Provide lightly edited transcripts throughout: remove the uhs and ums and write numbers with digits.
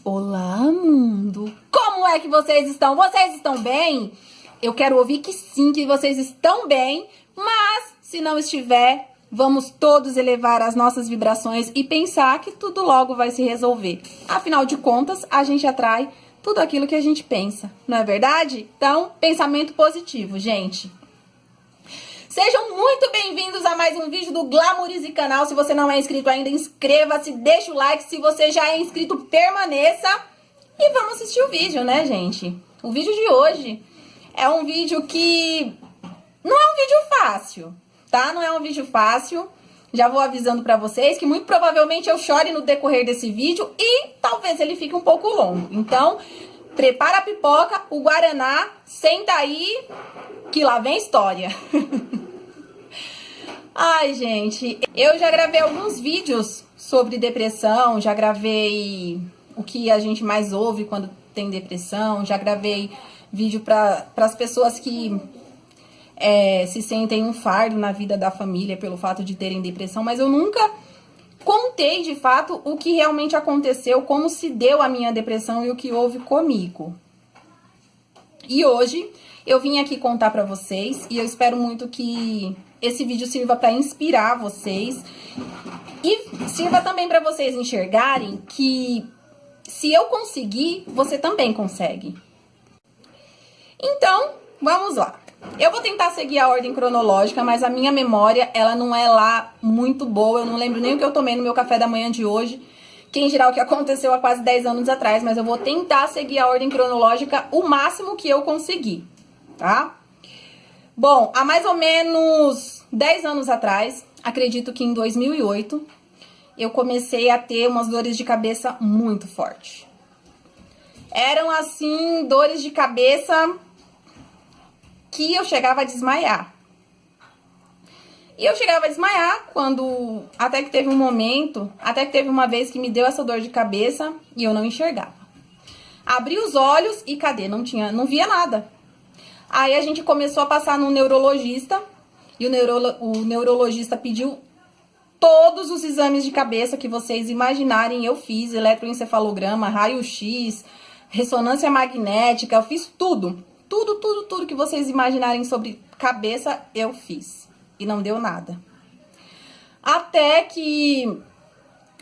Olá, mundo! Como é que vocês estão? Vocês estão bem? Eu quero ouvir que sim, que vocês estão bem, mas se não estiver, vamos todos elevar as nossas vibrações e pensar que tudo logo vai se resolver. Afinal de contas, a gente atrai tudo aquilo que a gente pensa, não é verdade? Então, pensamento positivo, gente. Sejam muito bem-vindos a mais um vídeo do Glamourize Canal. Se você não é inscrito ainda, inscreva-se, deixa o like. Se você já é inscrito, permaneça. E vamos assistir o vídeo, né, gente? O vídeo de hoje é um vídeo que não é um vídeo fácil, tá? Não é um vídeo fácil. Já vou avisando pra vocês que muito provavelmente eu chore no decorrer desse vídeo e talvez ele fique um pouco longo. Então, prepara a pipoca, o guaraná, senta aí que lá vem história. Ai, gente, eu já gravei alguns vídeos sobre depressão, já gravei o que a gente mais ouve quando tem depressão, já gravei vídeo para as pessoas que se sentem um fardo na vida da família pelo fato de terem depressão, mas eu nunca contei de fato o que realmente aconteceu, como se deu a minha depressão e o que houve comigo. E hoje eu vim aqui contar pra vocês e eu espero muito que esse vídeo sirva pra inspirar vocês e sirva também pra vocês enxergarem que se eu conseguir, você também consegue. Então, vamos lá. Eu vou tentar seguir a ordem cronológica, mas a minha memória, ela não é lá muito boa. Eu não lembro nem o que eu tomei no meu café da manhã de hoje. Quem dirá o que aconteceu há quase 10 anos atrás, mas eu vou tentar seguir a ordem cronológica o máximo que eu conseguir, tá? Bom, há mais ou menos 10 anos atrás, acredito que em 2008, eu comecei a ter umas dores de cabeça muito fortes. Eram, assim, dores de cabeça que eu chegava a desmaiar. E eu chegava a desmaiar quando, até que teve uma vez que me deu essa dor de cabeça e eu não enxergava. Abri os olhos e cadê? Não via nada. Aí a gente começou a passar no neurologista e o neurologista pediu todos os exames de cabeça que vocês imaginarem. Eu fiz eletroencefalograma, raio-x, ressonância magnética, eu fiz tudo. Tudo que vocês imaginarem sobre cabeça, eu fiz. E não deu nada. Até que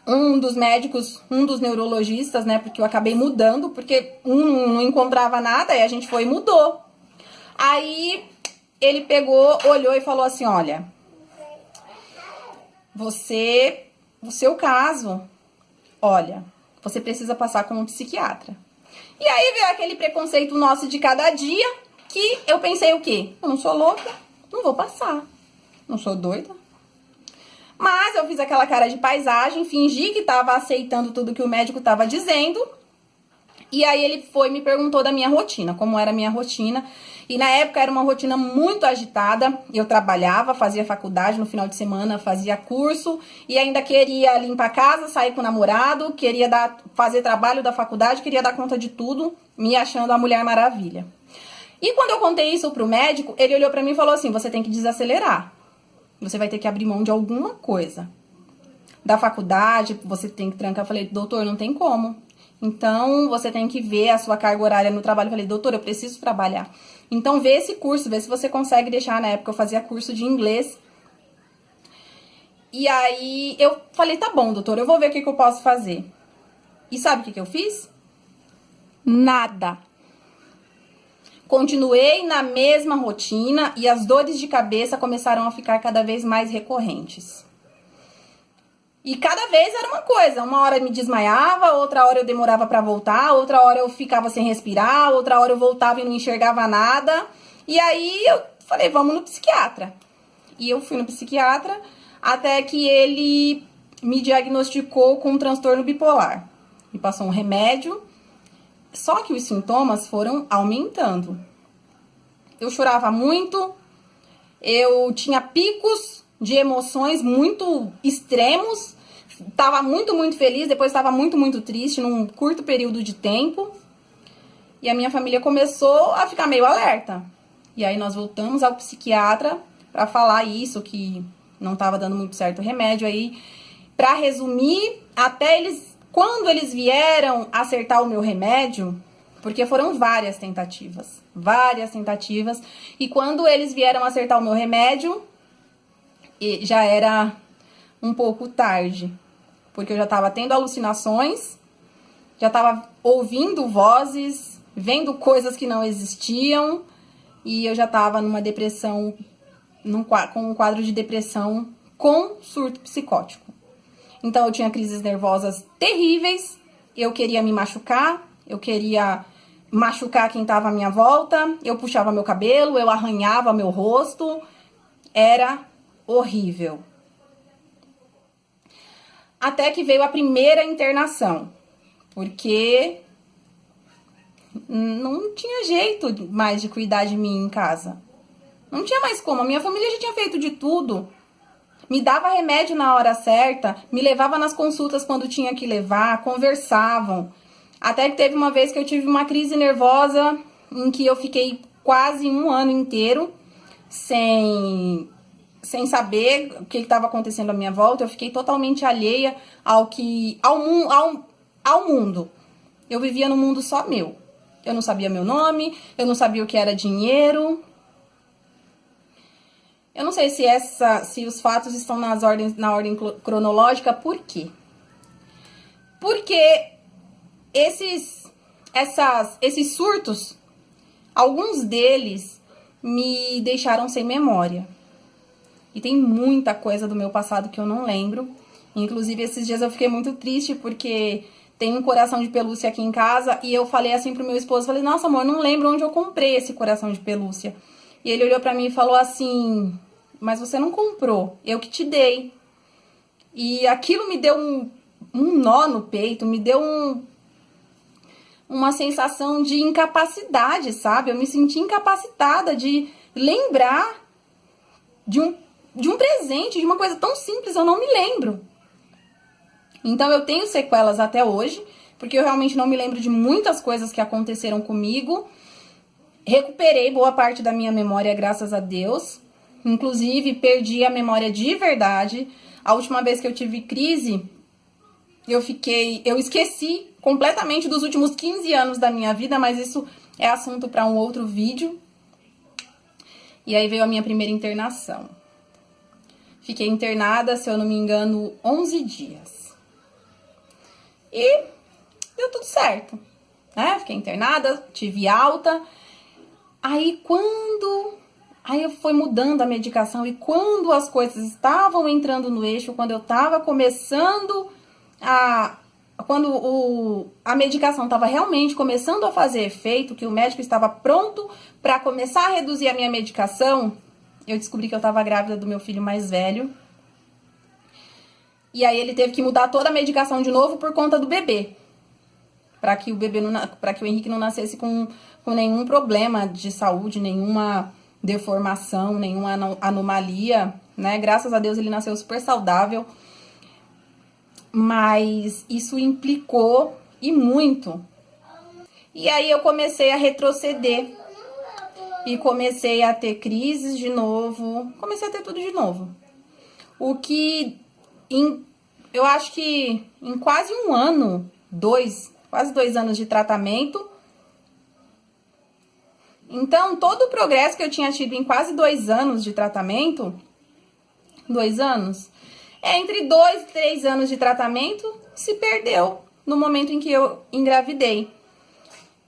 um dos médicos, um dos neurologistas, né, porque eu acabei mudando, porque não encontrava nada, e a gente foi e mudou. Aí ele pegou, olhou e falou assim, olha, o seu caso, olha, você precisa passar com um psiquiatra. E aí veio aquele preconceito nosso de cada dia, que eu pensei o quê? Eu não sou louca, não vou passar, não sou doida. Mas eu fiz aquela cara de paisagem, fingi que tava aceitando tudo que o médico tava dizendo. E aí ele foi e me perguntou da minha rotina, como era a minha rotina. E na época era uma rotina muito agitada. Eu trabalhava, fazia faculdade no final de semana, fazia curso. E ainda queria limpar a casa, sair com o namorado, queria fazer trabalho da faculdade, queria dar conta de tudo, me achando a Mulher Maravilha. E quando eu contei isso pro médico, ele olhou pra mim e falou assim, você tem que desacelerar. Você vai ter que abrir mão de alguma coisa. Da faculdade, você tem que trancar. Eu falei, doutor, não tem como. Então, você tem que ver a sua carga horária no trabalho. Eu falei, doutor, eu preciso trabalhar. Então, vê esse curso, vê se você consegue deixar. Na época, eu fazia curso de inglês. E aí, eu falei, tá bom, doutor, eu vou ver o que eu posso fazer. E sabe o que eu fiz? Nada. Continuei na mesma rotina e as dores de cabeça começaram a ficar cada vez mais recorrentes. E cada vez era uma coisa, uma hora eu me desmaiava, outra hora eu demorava pra voltar, outra hora eu ficava sem respirar, outra hora eu voltava e não enxergava nada. E aí eu falei, vamos no psiquiatra. E eu fui no psiquiatra até que ele me diagnosticou com um transtorno bipolar. Me passou um remédio, só que os sintomas foram aumentando. Eu chorava muito, eu tinha picos de emoções muito extremos, tava muito feliz, depois tava muito triste num curto período de tempo. E a minha família começou a ficar meio alerta. E aí nós voltamos ao psiquiatra pra falar isso, que não tava dando muito certo o remédio. Aí, pra resumir, até eles Quando eles vieram acertar o meu remédio, porque foram várias tentativas, e quando eles vieram acertar o meu remédio, já era um pouco tarde, porque eu já estava tendo alucinações, já estava ouvindo vozes, vendo coisas que não existiam, e eu já estava numa depressão, com um quadro de depressão com surto psicótico. Então eu tinha crises nervosas terríveis, eu queria me machucar, eu queria machucar quem estava à minha volta, eu puxava meu cabelo, eu arranhava meu rosto, era horrível. Até que veio a primeira internação, porque não tinha jeito mais de cuidar de mim em casa. Não tinha mais como, a minha família já tinha feito de tudo. Me dava remédio na hora certa, me levava nas consultas quando tinha que levar, conversavam. Até que teve uma vez que eu tive uma crise nervosa em que eu fiquei quase um ano inteiro sem saber o que estava acontecendo à minha volta. Eu fiquei totalmente alheia ao mundo. Eu vivia num mundo só meu. Eu não sabia meu nome, eu não sabia o que era dinheiro. Eu não sei se os fatos estão na ordem cronológica, por quê? Porque esses surtos, alguns deles me deixaram sem memória. E tem muita coisa do meu passado que eu não lembro. Inclusive, esses dias eu fiquei muito triste porque tem um coração de pelúcia aqui em casa. E eu falei assim pro meu esposo, falei, nossa amor, não lembro onde eu comprei esse coração de pelúcia. E ele olhou pra mim e falou assim, mas você não comprou, eu que te dei. E aquilo me deu um nó no peito, me deu uma sensação de incapacidade, sabe? Eu me senti incapacitada de lembrar de um presente, de uma coisa tão simples, eu não me lembro. Então eu tenho sequelas até hoje, porque eu realmente não me lembro de muitas coisas que aconteceram comigo. Recuperei boa parte da minha memória, graças a Deus. Inclusive, perdi a memória de verdade. A última vez que eu tive crise, eu esqueci completamente dos últimos 15 anos da minha vida, mas isso é assunto para um outro vídeo. E aí veio a minha primeira internação. Fiquei internada, se eu não me engano, 11 dias. E deu tudo certo, né? Fiquei internada, tive alta. Aí eu fui mudando a medicação e quando as coisas estavam entrando no eixo, quando eu tava começando quando a medicação estava realmente começando a fazer efeito, que o médico estava pronto para começar a reduzir a minha medicação, eu descobri que eu estava grávida do meu filho mais velho. E aí ele teve que mudar toda a medicação de novo por conta do bebê. Para que o Henrique não nascesse com nenhum problema de saúde, nenhuma deformação, nenhuma anomalia, né? Graças a Deus ele nasceu super saudável. Mas isso implicou e muito. E aí eu comecei a retroceder. E comecei a ter crises de novo. Comecei a ter tudo de novo. O que eu acho que em quase um ano, quase 2 anos de tratamento. Então, todo o progresso que eu tinha tido em quase 2 anos de tratamento, 2 anos, entre 2 e 3 anos de tratamento, se perdeu no momento em que eu engravidei.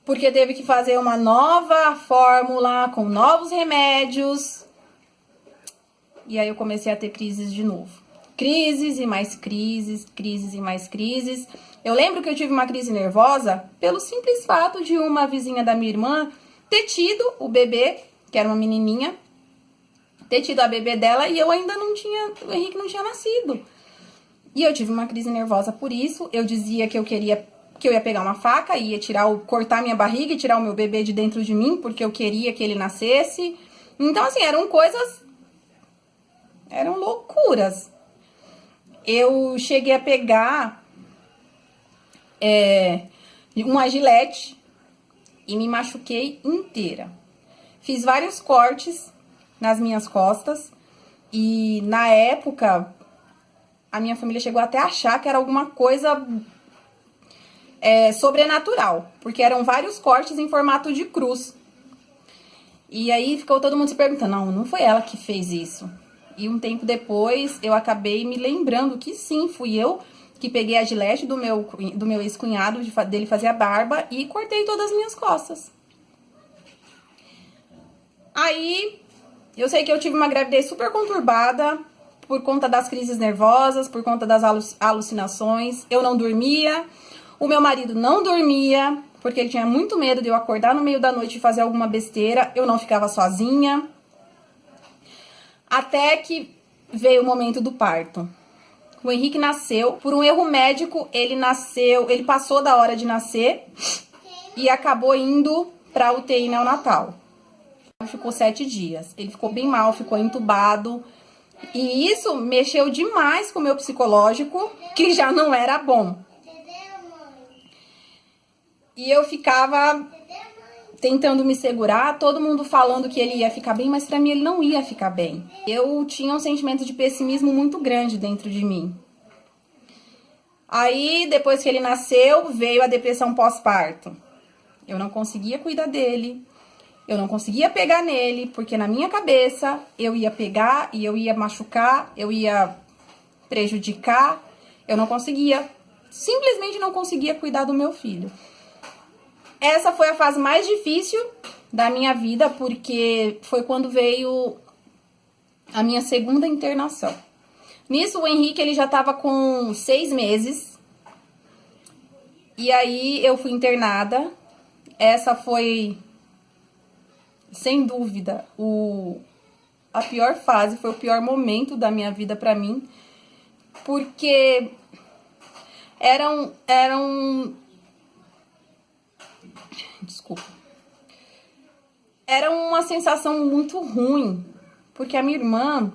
Porque teve que fazer uma nova fórmula, com novos remédios. E aí eu comecei a ter crises de novo. Crises e mais crises, crises e mais crises. Eu lembro que eu tive uma crise nervosa pelo simples fato de uma vizinha da minha irmã ter tido o bebê, que era uma menininha, ter tido a bebê dela e eu ainda não tinha, o Henrique não tinha nascido. E eu tive uma crise nervosa por isso. Eu dizia que eu ia pegar uma faca e ia cortar minha barriga e tirar o meu bebê de dentro de mim, porque eu queria que ele nascesse. Então, assim, eram loucuras. Eu cheguei a pegar uma gilete e me machuquei inteira. Fiz vários cortes nas minhas costas e na época a minha família chegou até a achar que era alguma coisa sobrenatural, porque eram vários cortes em formato de cruz. E aí ficou todo mundo se perguntando, não foi ela que fez isso. E um tempo depois eu acabei me lembrando que sim, fui eu que peguei a gilete do meu ex-cunhado, dele fazer a barba, e cortei todas as minhas costas. Aí, eu sei que eu tive uma gravidez super conturbada, por conta das crises nervosas, por conta das alucinações. Eu não dormia, o meu marido não dormia, porque ele tinha muito medo de eu acordar no meio da noite e fazer alguma besteira. Eu não ficava sozinha. Até que veio o momento do parto. O Henrique nasceu, por um erro médico, ele passou da hora de nascer e acabou indo pra UTI neonatal. Ficou 7 dias. Ele ficou bem mal, ficou entubado. E isso mexeu demais com o meu psicológico, que já não era bom. E eu ficava tentando me segurar, todo mundo falando que ele ia ficar bem, mas pra mim ele não ia ficar bem. Eu tinha um sentimento de pessimismo muito grande dentro de mim. Aí, depois que ele nasceu, veio a depressão pós-parto. Eu não conseguia cuidar dele, eu não conseguia pegar nele, porque na minha cabeça eu ia pegar e eu ia machucar, eu ia prejudicar, eu não conseguia, simplesmente não conseguia cuidar do meu filho. Essa foi a fase mais difícil da minha vida, porque foi quando veio a minha segunda internação. Nisso, o Henrique, ele já estava com 6 meses. E aí, eu fui internada. Essa foi, sem dúvida, a pior fase, foi o pior momento da minha vida pra mim. Porque desculpa. Era uma sensação muito ruim, porque a minha irmã,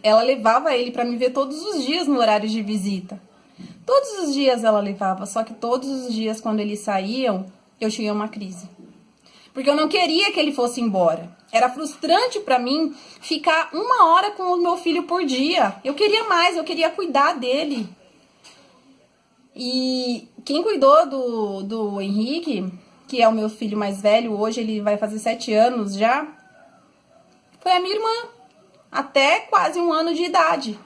ela levava ele pra me ver todos os dias no horário de visita. Todos os dias ela levava, só que todos os dias quando eles saíam, eu tinha uma crise. Porque eu não queria que ele fosse embora. Era frustrante pra mim ficar 1 hora com o meu filho por dia. Eu queria mais, eu queria cuidar dele. E quem cuidou do Henrique, que é o meu filho mais velho, hoje ele vai fazer 7 anos já, foi a minha irmã, até quase 1 ano de idade.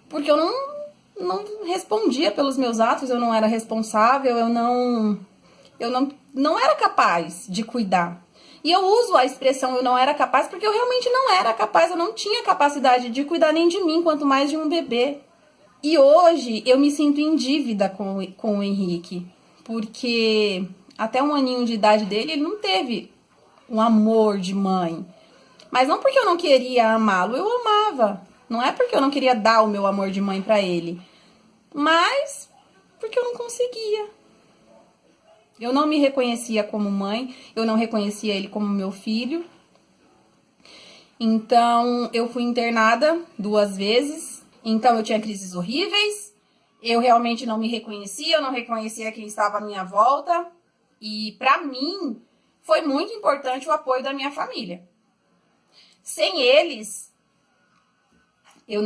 Porque eu não respondia pelos meus atos, eu não era responsável, eu não era capaz de cuidar. E eu uso a expressão eu não era capaz porque eu realmente não era capaz, eu não tinha capacidade de cuidar nem de mim, quanto mais de um bebê. E hoje eu me sinto em dívida com o Henrique, porque até 1 aninho de idade dele, ele não teve um amor de mãe. Mas não porque eu não queria amá-lo, eu amava. Não é porque eu não queria dar o meu amor de mãe pra ele, mas porque eu não conseguia. Eu não me reconhecia como mãe, eu não reconhecia ele como meu filho. Então, eu fui internada 2 vezes. Então, eu tinha crises horríveis. Eu realmente não me reconhecia, eu não reconhecia quem estava à minha volta. E, pra mim, foi muito importante o apoio da minha família. Sem eles, eu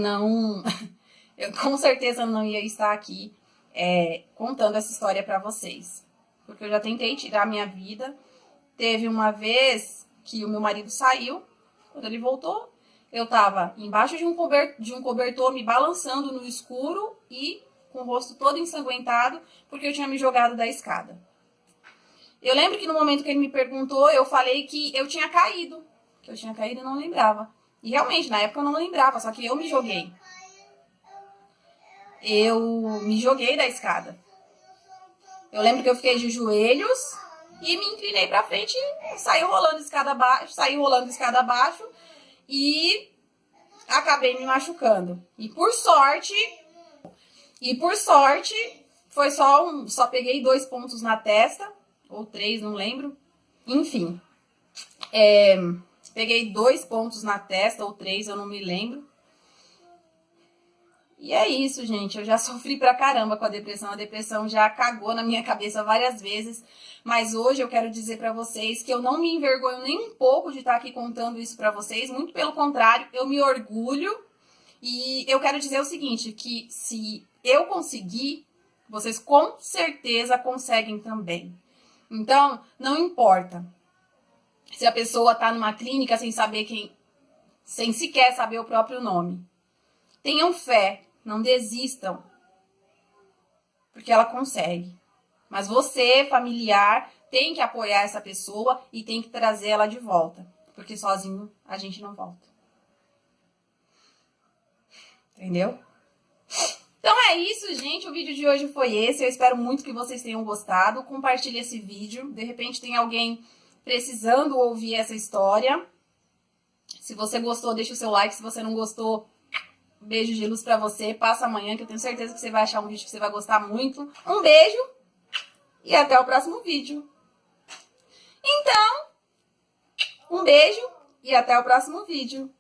com certeza não ia estar aqui contando essa história pra vocês. Porque eu já tentei tirar a minha vida. Teve uma vez que o meu marido saiu. Quando ele voltou, eu tava embaixo de um cobertor, me balançando no escuro e com o rosto todo ensanguentado, porque eu tinha me jogado da escada. Eu lembro que no momento que ele me perguntou, eu falei que eu tinha caído. Que eu tinha caído e não lembrava. E realmente, na época eu não lembrava, só que eu me joguei. Eu me joguei da escada. Eu lembro que eu fiquei de joelhos e me inclinei pra frente e saí rolando escada abaixo e acabei me machucando. E por sorte, foi só peguei 2 pontos na testa, ou 3, não lembro. Enfim, peguei 2 pontos na testa, ou 3, eu não me lembro. E é isso, gente. Eu já sofri pra caramba com a depressão. A depressão já cagou na minha cabeça várias vezes. Mas hoje eu quero dizer pra vocês que eu não me envergonho nem um pouco de estar aqui contando isso pra vocês. Muito pelo contrário, eu me orgulho. E eu quero dizer o seguinte, que se eu conseguir, Vocês com certeza conseguem também. Então, não importa se a pessoa tá numa clínica sem sequer saber o próprio nome. Tenham fé, não desistam, porque ela consegue. Mas você, familiar, tem que apoiar essa pessoa e tem que trazer ela de volta, porque sozinho a gente não volta. Entendeu? Então é isso, gente. O vídeo de hoje foi esse. Eu espero muito que vocês tenham gostado. Compartilhe esse vídeo. De repente tem alguém precisando ouvir essa história. Se você gostou, deixa o seu like. Se você não gostou, beijo de luz pra você. Passa amanhã, que eu tenho certeza que você vai achar um vídeo que você vai gostar muito. Um beijo e até o próximo vídeo. Então, um beijo e até o próximo vídeo.